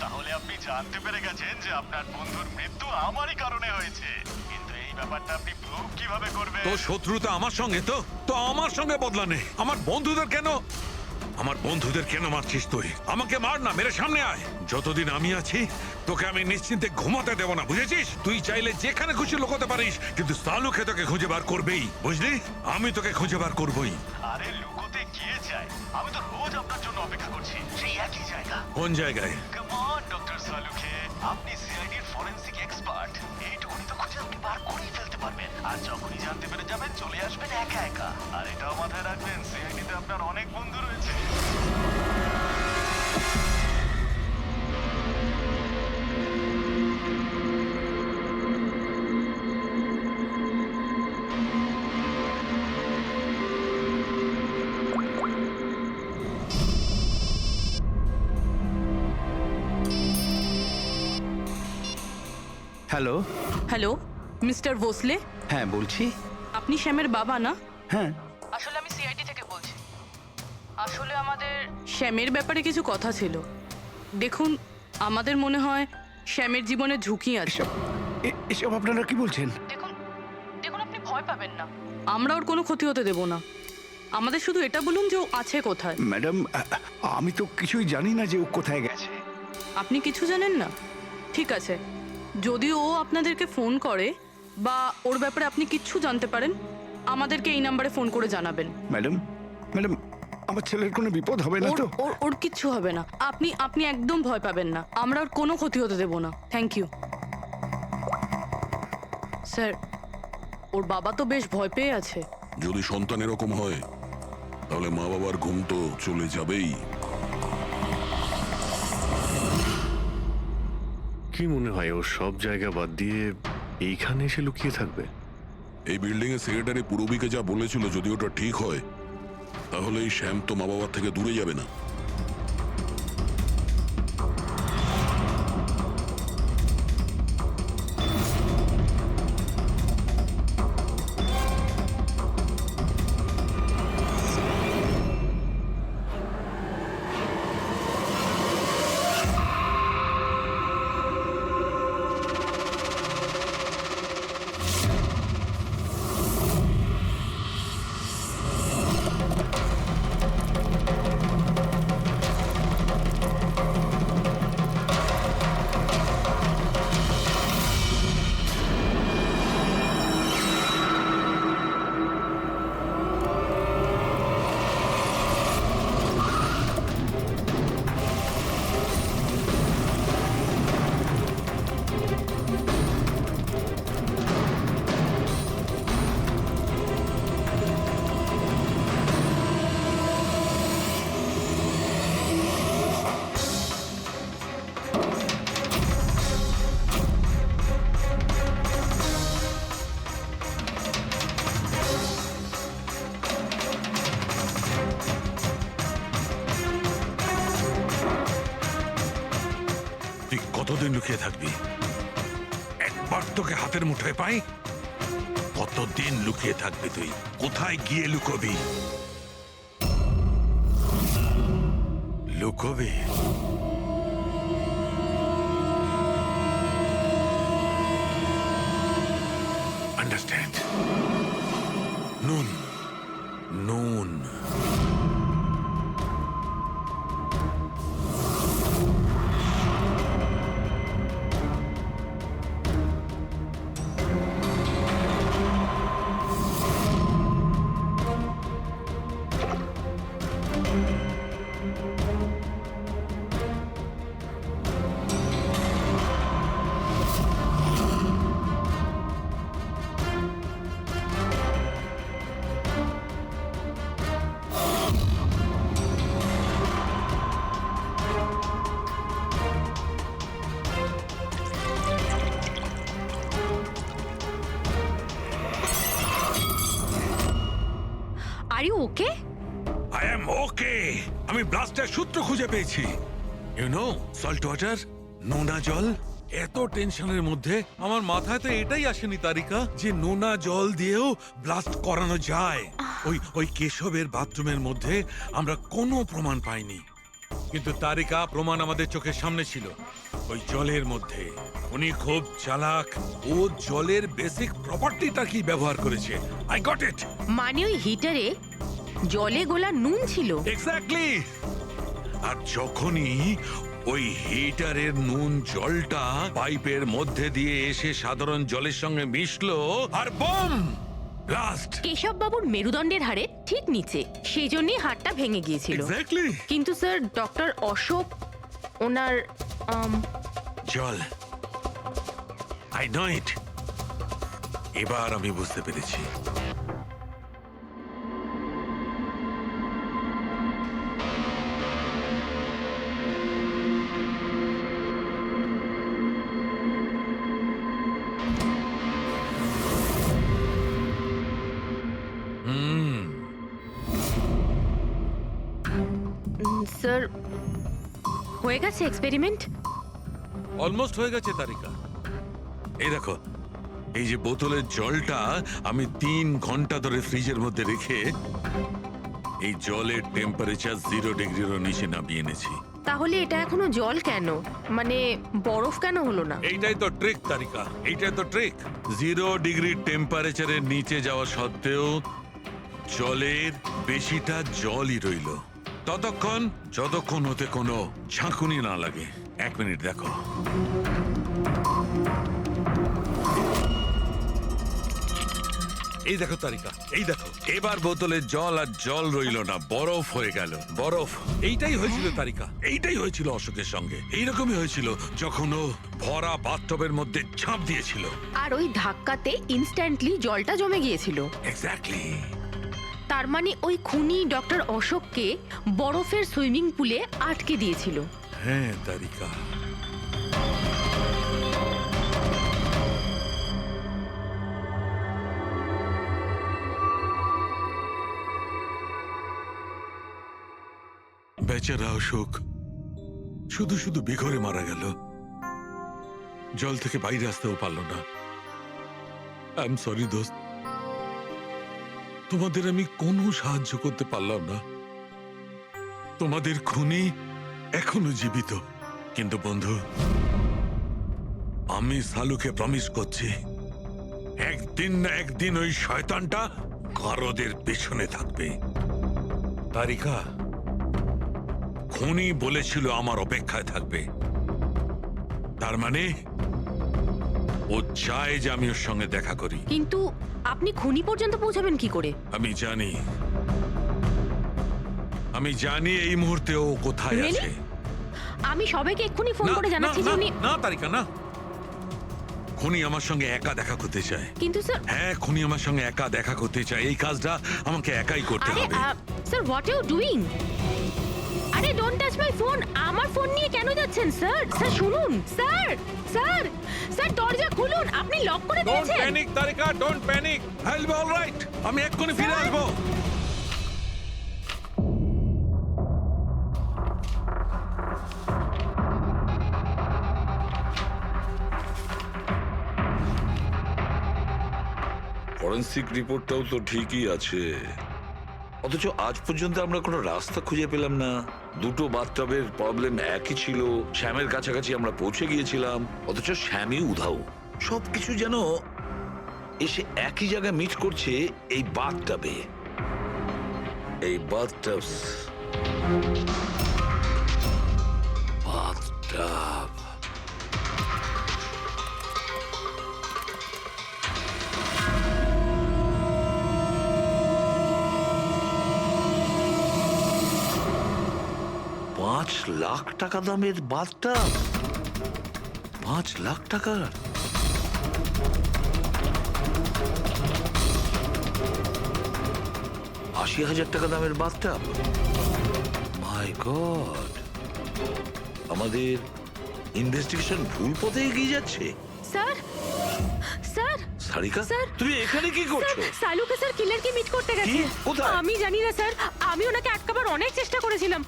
তাহলে আপনি জানতে পেরে গেছেন যে আপনার বন্ধুর মৃত্যু আমারই কারণে হয়েছে। কিন্তু এই ব্যাপারটা আপনি প্রুভ কিভাবে করবেন? তো শত্রুতা আমার সঙ্গে, তো আমার সঙ্গে বদলা নে। আমার বন্ধুদের কেন মারছিস তুই? আমাকে মার না, মেরে সামনে আয়। যতদিন আমি আছি তোকে আমি নিশ্চিন্তে ঘুমাতে দেব না, বুঝেছিস? তুই চাইলে যেখানে খুশি লুকোতে পারিস, কিন্তু সালুকে তোকে খুঁজে বার করবেই, বুঝলি? আমি তোকে খুঁজে বার করবই। আরে লুকোতে গিয়ে যায়, আমি তো রোজ আপনার জন্য অপেক্ষা করছি, সেই একই জায়গা। কোন জায়গায়? কাম অন ডক্টর সালুখে, আপনি সিআইডির ফরেনসিক এক্সপার্ট। এইটুকুনি তো খুঁজে আপনি বার করেই ফেলতে পারবেন। আর যখনই জানতে পেরে যাবেন, চলে আসবেন একা একা। আর এটাও মাথায় রাখবেন, সিআইডিতে আপনার অনেক বন্ধু রয়েছে। হ্যালো। হ্যালো মিস্টার ভোসলে, হ্যাঁ বলছি। আপনি শ্যামের বাবা না? হ্যাঁ। আসলে আমি সিআইডি থেকে বলছি। আসলে আমাদের শ্যামের ব্যাপারে কিছু কথা ছিল। দেখুন, আমাদের মনে হয় শ্যামের জীবনে ঝুঁকি আছে। এসব আপনারা কি বলছেন? দেখুন আপনি ভয় পাবেন না, আমরা ওর কোনো ক্ষতি হতে দেব না। আমাদের শুধু এটা বলুন যে ও আছে কোথায়। ম্যাডাম, আমি তো কিছুই জানি না যে ও কোথায় গেছে। আপনি কিছু জানেন না? ঠিক আছে, যদি ও আপনাদেরকে ফোন করে বা ওর ব্যাপারে আপনি কিচ্ছু জানতে পারেন, আমাদেরকে এই নাম্বারে ফোন করে জানাবেন। ম্যাডাম, আমার ছেলের কোনো বিপদ হবে না তো? ওর কিচ্ছু হবে না, আপনি একদম ভয় পাবেন না, আমরা ওর কোনো ক্ষতি হতে দেব না। Thank you sir. ওর বাবা তো বেশ ভয় পেয়ে আছে। যদি সন্তান এরকম হয় তাহলে মা বাবার ঘুম তো চলে যাবেই। কি মনে হয় ও সব জায়গা বাদ দিয়ে এইখানে এসে লুকিয়ে থাকবে? এই বিল্ডিং এর সেক্রেটারি পুরবিকে যা বলেছিল, যদি ওটা ঠিক হয় তাহলে এই শ্যাম তো মা বাবার থেকে দূরে যাবে না। তুই কতদিন লুকিয়ে থাকবি? একবার তোকে হাতের মুঠোয় পাই, কতদিন লুকিয়ে থাকবি তুই? কোথায় গিয়ে লুকোবি? লুকোবি? আন্ডারস্ট্যান্ড? নুন নুন are you okay? I am okay. আমি ব্লাস্টের সূত্র খুঁজে পেয়েছি। ইউ নো, সল্ট ওয়াটার, নোনা জল। এত টেনশনের মধ্যে আমার মাথায় তো এটাই আসেনি তারিকা, যে নোনা জল দিয়েও ব্লাস্ট করানো যায়। ওই কেশবের বাথরুমের মধ্যে আমরা কোনো প্রমাণ পাইনি, কিন্তু তারিকা প্রমাণ আমাদের চোখের সামনে ছিল। ওই জলের মধ্যে উনি খুব চালাক, ও জলের বেসিক প্রপার্টিটা কি ব্যবহার করেছে। I got it. মানে ওই হিটারে জলে গোলা নুন ছিল? এক্স্যাক্টলি। আর যখনই ওই হিটারের নুন জলটা পাইপের মধ্যে দিয়ে এসে সাধারণ জলের সঙ্গে মিশলো, আর বম ব্লাস্ট। কেশব বাবুর মেরুদণ্ডের হাড়ে ঠিক নিচে, সেই জন্যই হাড়টা ভেঙে গিয়েছিল। এক্স্যাক্টলি। কিন্তু স্যার, ডক্টর অশোক ওনার জল, আই নো ইট। এবার আমি বুঝতে পেরেছি। স্যার, হয়ে গেছে এক্সপেরিমেন্ট? অলমোস্ট হয়ে গেছে তারিকা। এই দেখো, এই যে বোতলের জলটা আমি 3 ঘন্টা ধরে ফ্রিজের মধ্যে রেখে এই জলের টেম্পারেচার 0 ডিগ্রিরও নিচে নামিয়ে এনেছি। তাহলে এটা এখনো জল কেন, মানে বরফ কেন হলো না? এইটাই তো ট্রিক তারিকা, এইটাই তো ট্রিক। 0 ডিগ্রি টেম্পারেচারের নিচে যাওয়া সত্ত্বেও জলের বেশিটা জলই রইল ততক্ষণ যতক্ষণ ওতে কোনো ঝাঁকুনি না লাগে। 1 মিনিট দেখো। এই দেখো তারিকা, এই দেখো, এবার বোতলের জল আর জল রইল না, বরফ হয়ে গেল, বরফ। এইটাই হয়েছিল তারিকা, এইটাই হয়েছিল অশোকের সঙ্গে। এইরকমই হয়েছিল যখন ও ভরা বাথটবের মধ্যে ঝাঁপ দিয়েছিল। আর ওই ধাক্কাতে ইনস্ট্যান্টলি জলটা জমে গিয়েছিল। এক্স্যাক্টলি। তার মানে ওই খুনি ডক্টর অশোককে বরফের সুইমিং পুলে আটকে দিয়েছিল। হ্যাঁ তারিকা। বেচারা অশোক শুধু শুধু বেঘরে মারা গেল, জল থেকে বাইরে আসতেও পারল না। আই এম সরি দোস্ত, তোমাদের আমি কোনো সাহায্য করতে পারলাম না। তোমাদের খুনি এখনো জীবিত, কিন্তু বন্ধু, আমি সালুকে প্রমিস করছি একদিন না একদিন ওই শয়তানটা গারদের পেছনে থাকবে। তারিকা, খুনি বলেছিল আমার অপেক্ষায় থাকবে, তার মানে ও চায় যে আমি ওর সঙ্গে দেখা করি। কিন্তু আপনি খুনি পর্যন্ত পৌঁছাবেন কি করে? আমি জানি এই মুহূর্তে ও কোথায় Really? আছে। আমি সবাইকে এক্ষুনি ফোন করে জানাচ্ছি যে উনি... না তারিকা, না। খুনি আমার সঙ্গে একা দেখা করতে চায়। কিন্তু স্যার... হ্যাঁ, খুনি আমার সঙ্গে একা দেখা করতে চায়। এই কাজটা আমাকে একাই করতে হবে। Sir, what are you doing? আরে ডোন্ট টাচ মাই ফোন। আমার ফোন নিয়ে কেন যাচ্ছেন স্যার? স্যার শুনুন, স্যার স্যার স্যার দরজা খুলুন, আপনি লক করে দিয়েছেন। Don't panic Tarika, don't panic. I will be alright. আমি এক্ষুনি ফিরে আসবো। ফরেন্সিক রিপোর্টটাও তো ঠিকই আছে, অথচ আজ পর্যন্ত আমরা কোনো রাস্তা খুঁজে পেলাম না। দুটো বাথটবের প্রবলেম একই ছিল, শ্যামের কাছাকাছি আমরা পৌঁছে গিয়েছিলাম, অথচ শ্যামই উধাও। সবকিছু যেন এসে একই জায়গায় মিট করছে এই বাথটবে। এই বাথটব বাথটব লাখ টাকা দামের বাথটব। 5 লাখ টাকার? $80,000 দামের বাথটব? মাই গড, আমাদের ইনভেস্টিগেশন ভুল পথে এগিয়ে যাচ্ছে। স্যার স্যার সারিকা, স্যার, তুমি এখানে কি করছো? সালুকে স্যার কিলারকে মিট করতে গেছে। কোথায়? আমি জানি না স্যার, আমি ওনাকে আটকাবার অনেক চেষ্টা করেছিলাম।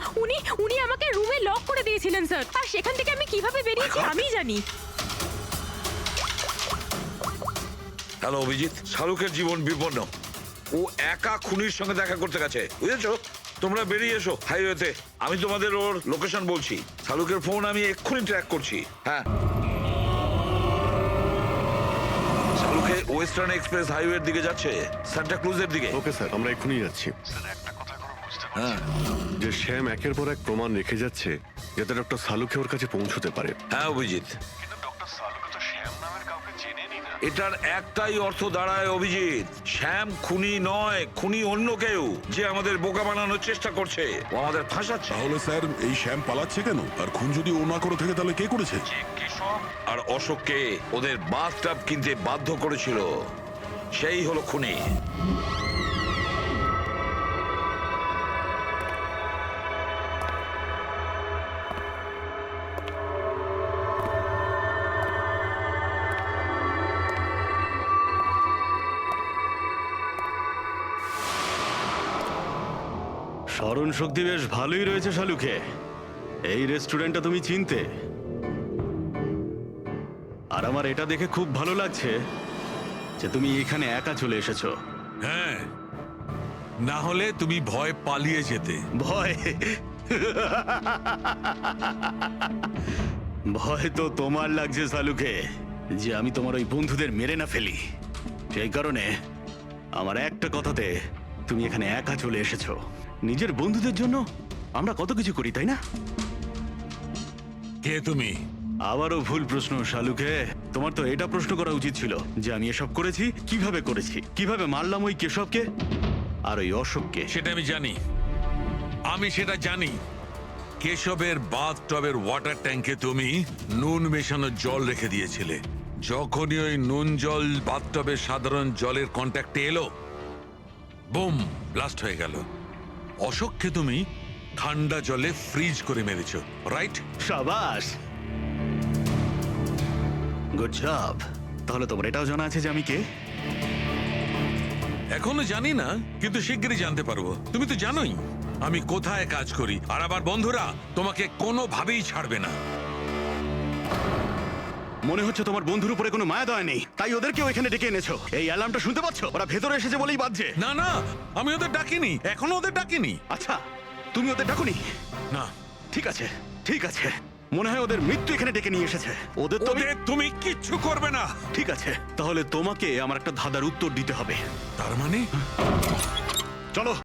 উনি আমাকে রুমে লক করে দিয়েছিলেন স্যার, আর সেখান থেকে আমি কিভাবে বেরিয়েছি আমি জানি। হ্যালো অভিজিৎ, শাহরুখের জীবন বিপন্ন। ও একা খুনির সঙ্গে দেখা করতে গেছে, বুঝেছো? তোমরা বেরিয়ে এসো হাইওয়েতে, আমি তোমাদের ওর লোকেশন বলছি। শাহরুখের ফোন আমি এক্ষুনি ট্র্যাক করছি। হ্যাঁ, শাহরুখে ওয়েস্টার্ন এক্সপ্রেস হাইওয়ের দিকে যাচ্ছে, সান্টা ক্রুজের দিকে। ওকে স্যার, আমরা এক্ষুনি যাচ্ছি। হ্যাঁ, যে শ্যাম একের পর এক প্রমাণ রেখে যাচ্ছে যাতে ডক্টর সালুকে ওর কাছে পৌঁছতে পারে। হ্যাঁ অভিজিৎ, এটার একটাই অর্থ দাঁড়ায় অভিজিৎ, শ্যাম খুনি নয়, খুনি অন্য কেউ, যে আমাদের বোকা বানানোর চেষ্টা করছে, ও আমাদের ফাঁসাচ্ছে। তাহলে স্যার এই শ্যাম পালাচ্ছে কেন? আর খুন যদি ও না করে থাকে তাহলে কে করেছে? আর অশোককে ওদের বাথটব কিনতে বাধ্য করেছিল, সেই হলো খুনি। স্মরণ শক্তি বেশ ভালোই রয়েছে শালুকে। এই রেস্টুরেন্টটা তুমি চিনতে, আর আমার এটা দেখে খুব ভালো লাগছে যে তুমি এখানে একা চলে এসেছো। হ্যাঁ, না হলে তুমি ভয় পালিয়ে যেতে। ভয়? ভয় তো তোমার লাগছে সালুকে, যে আমি তোমার ওই বন্ধুদের মেরে না ফেলি। সেই কারণে আমার একটা কথাতে তুমি এখানে একা চলে এসেছো। নিজের বন্ধুদের জন্য আমরা কত কিছু করি, তাই না? কে তুমি? আবারও ভুল প্রশ্ন শালুকে। তোমার তো এটা প্রশ্ন করা উচিত ছিল যে আমি এসব করেছি, কিভাবে মারলাম ওই কেশবকে আর ওই অশোককে। সেটা আমি সেটা জানি। কেশবের বাথটবের ওয়াটার ট্যাঙ্কে তুমি নুন মেশানো জল রেখে দিয়েছিলে। যখনই ওই নুন জল বাথটবের সাধারণ জলের কন্ট্যাক্টে এলো, বুম, ব্লাস্ট হয়ে গেল। অশোককে তুমি ঠান্ডা জলে ফ্রিজ করে মেরেছো, রাইট? শাবাশ, গুড জব। তাহলে তোমার এটাও জানা আছে যে আমি কে? এখনো জানি না, কিন্তু শিগগিরই জানতে পারবো। তুমি তো জানোই আমি কোথায় কাজ করি, আর আমার বন্ধুরা তোমাকে কোনোভাবেই ছাড়বে না। মনে হচ্ছে তোমার বন্ধুর উপরে কোনো মায়া দয়া নেই, তাই ওদেরকেও এখানে ডেকে এনেছো। এই অ্যালার্মটা শুনতে পাচ্ছ? ওরা ভেতরে এসেছে বলেই বাজছে। না না, আমি ওদের ডাকিনি, এখনো ওদের ডাকিনি। আচ্ছা, তুমি ওদের ডাকুনি? না। ঠিক আছে, ঠিক আছে। মনে হয় ওদের মৃত্যু এখানে ডেকে নিয়ে এসেছে। ওদের তুমি কিচ্ছু করবে না। ঠিক আছে, তাহলে তোমাকে আমার একটা ধাঁধার উত্তর দিতে হবে। তার মানে? চলো।